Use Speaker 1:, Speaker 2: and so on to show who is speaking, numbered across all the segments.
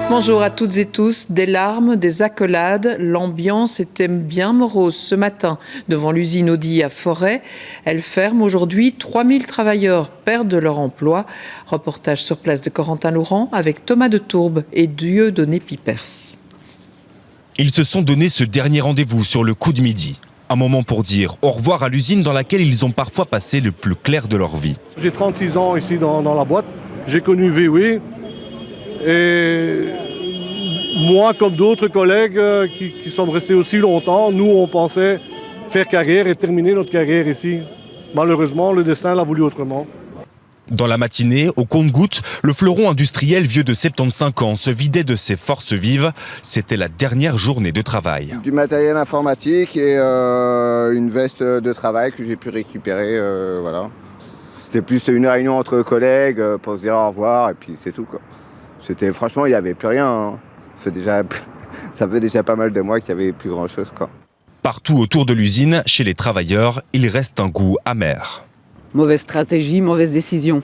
Speaker 1: Bonjour à toutes et tous. Des larmes, des accolades. L'ambiance était bien morose ce matin devant l'usine Audi à Forêt. Elle ferme aujourd'hui. 3000 travailleurs perdent leur emploi. Reportage sur place de Corentin Laurent avec Thomas de Tourbe et Dieudonné Pipers.
Speaker 2: Ils se sont donné ce dernier rendez-vous sur le coup de midi. Un moment pour dire au revoir à l'usine dans laquelle ils ont parfois passé le plus clair de leur vie.
Speaker 3: J'ai 36 ans ici dans la boîte. J'ai connu VW. Et moi, comme d'autres collègues qui sont restés aussi longtemps, nous, on pensait faire carrière et terminer notre carrière ici. Malheureusement, le destin l'a voulu autrement.
Speaker 2: Dans la matinée, au compte-gouttes, le fleuron industriel vieux de 75 ans se vidait de ses forces vives. C'était la dernière journée de travail.
Speaker 4: Du matériel informatique et une veste de travail que j'ai pu récupérer. Voilà. C'était plus une réunion entre collègues pour se dire au revoir et puis c'est tout, quoi. Franchement, il n'y avait plus rien. Hein. Ça fait déjà pas mal de mois qu'il n'y avait plus grand-chose, quoi.
Speaker 2: Partout autour de l'usine, chez les travailleurs, il reste un goût amer.
Speaker 5: Mauvaise stratégie, mauvaise décision.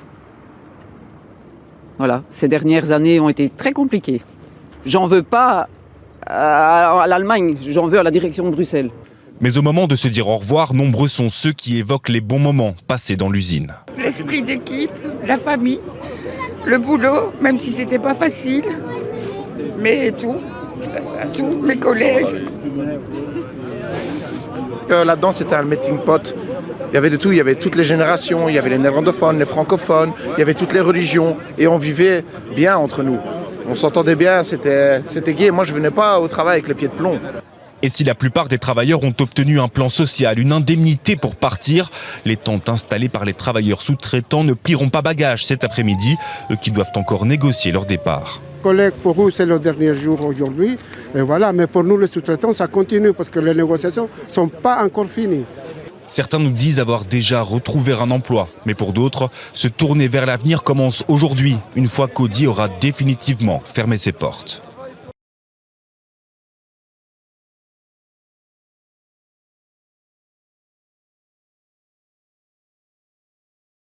Speaker 5: Voilà, ces dernières années ont été très compliquées. J'en veux pas à l'Allemagne, j'en veux à la direction de Bruxelles.
Speaker 2: Mais au moment de se dire au revoir, nombreux sont ceux qui évoquent les bons moments passés dans l'usine.
Speaker 6: L'esprit d'équipe, la famille, le boulot, même si c'était pas facile, mais tout, mes collègues.
Speaker 7: Là-dedans, c'était un melting pot. Il y avait de tout, il y avait toutes les générations, il y avait les néerlandophones, les francophones, il y avait toutes les religions. Et on vivait bien entre nous. On s'entendait bien, c'était gai. Moi, je venais pas au travail avec les pieds de plomb.
Speaker 2: Et si la plupart des travailleurs ont obtenu un plan social, une indemnité pour partir, les tentes installées par les travailleurs sous-traitants ne plieront pas bagage cet après-midi, eux qui doivent encore négocier leur départ.
Speaker 8: Collègues, pour eux, c'est le dernier jour aujourd'hui. Et voilà, mais pour nous, les sous-traitants, ça continue parce que les négociations ne sont pas encore finies.
Speaker 2: Certains nous disent avoir déjà retrouvé un emploi, mais pour d'autres, se tourner vers l'avenir commence aujourd'hui, une fois qu'Audi aura définitivement fermé ses portes.